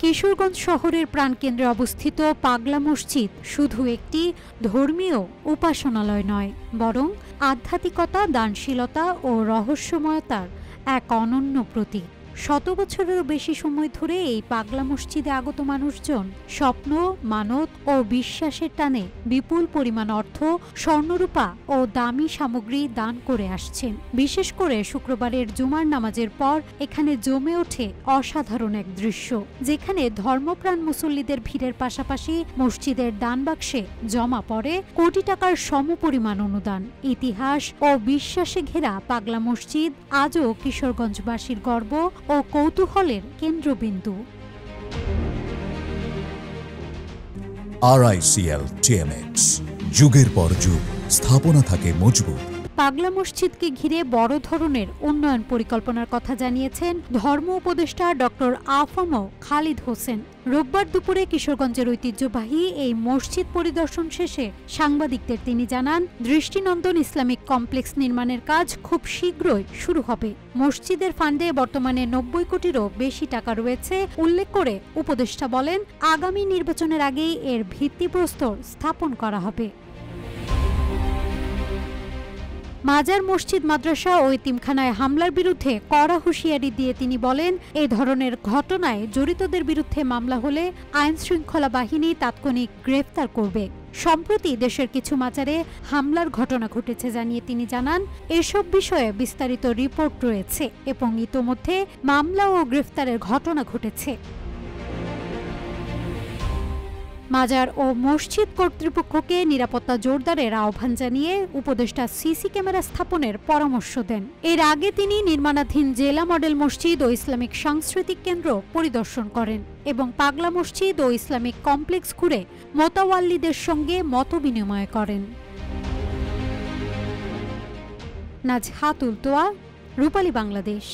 কিশোরগঞ্জ শহরের প্রাণকেন্দ্রে অবস্থিত পাগলা মসজিদ শুধু একটি ধর্মীয় উপাসনালয় নয়, বরং আধ্যাত্মিকতা, দানশীলতা ও রহস্যময়তার এক অনন্য প্রতীক। শত বছরেরও বেশি সময় ধরে এই পাগলা মসজিদে আগত মানুষজন স্বপ্ন, মানত ও বিশ্বাসের টানে বিপুল পরিমাণ অর্থ, স্বর্ণরূপা ও দামি সামগ্রী দান করে আসছেন। বিশেষ করে শুক্রবারের জুমার নামাজের পর এখানে জমে ওঠে অসাধারণ এক দৃশ্য, যেখানে ধর্মপ্রাণ মুসল্লিদের ভিড়ের পাশাপাশি মসজিদের দান বাক্সে জমা পড়ে কোটি টাকার সমপরিমাণ অনুদান। ইতিহাস ও বিশ্বাসে ঘেরা পাগলা মসজিদ আজও কিশোরগঞ্জবাসীর গর্ব ও কৌতূহলের কেন্দ্রবিন্দু। RICL TMX, যুগের পর যুগ স্থাপনা থাকে মজবুত। পাগলা মসজিদকে ঘিরে বড় ধরনের উন্নয়ন পরিকল্পনার কথা জানিয়েছেন ধর্ম উপদেষ্টা ডক্টর আফম খালিদ হোসেন। রোববার দুপুরে কিশোরগঞ্জের ঐতিহ্যবাহী এই মসজিদ পরিদর্শন শেষে সাংবাদিকদের তিনি জানান, দৃষ্টিনন্দন ইসলামিক কমপ্লেক্স নির্মাণের কাজ খুব শীঘ্রই শুরু হবে। মসজিদের ফান্ডে বর্তমানে 90 কোটিরও বেশি টাকা রয়েছে উল্লেখ করে উপদেষ্টা বলেন, আগামী নির্বাচনের আগেই এর ভিত্তিপ্রস্তর স্থাপন করা হবে। মাজার, মসজিদ, মাদ্রাসা ও এতিমখানায় হামলার বিরুদ্ধে কড়া হুঁশিয়ারি দিয়ে তিনি বলেন, এই ধরনের ঘটনায় জড়িতদের বিরুদ্ধে মামলা হলে আইন শৃঙ্খলা বাহিনী তাৎক্ষণিক গ্রেফতার করবে। সম্প্রতি দেশের কিছু মাজারে হামলার ঘটনা ঘটেছে জানিয়ে তিনি জানান, এসব বিষয়ে বিস্তারিত রিপোর্ট রয়েছে এবং ইতোমধ্যে মামলা ও গ্রেফতারের ঘটনা ঘটেছে। মাজার ও মসজিদ কর্তৃপক্ষকে নিরাপত্তা জোরদারের আহ্বান জানিয়ে উপদেষ্টা সিসি ক্যামেরা স্থাপনের পরামর্শ দেন। এর আগে তিনি নির্মাণাধীন জেলা মডেল মসজিদ ও ইসলামিক সাংস্কৃতিক কেন্দ্র পরিদর্শন করেন এবং পাগলা মসজিদ ও ইসলামিক কমপ্লেক্স ঘুরে মোতাওয়াল্লিদের সঙ্গে মতবিনিময় করেন। নাজহাতুল তোয়া, রূপালী বাংলাদেশ।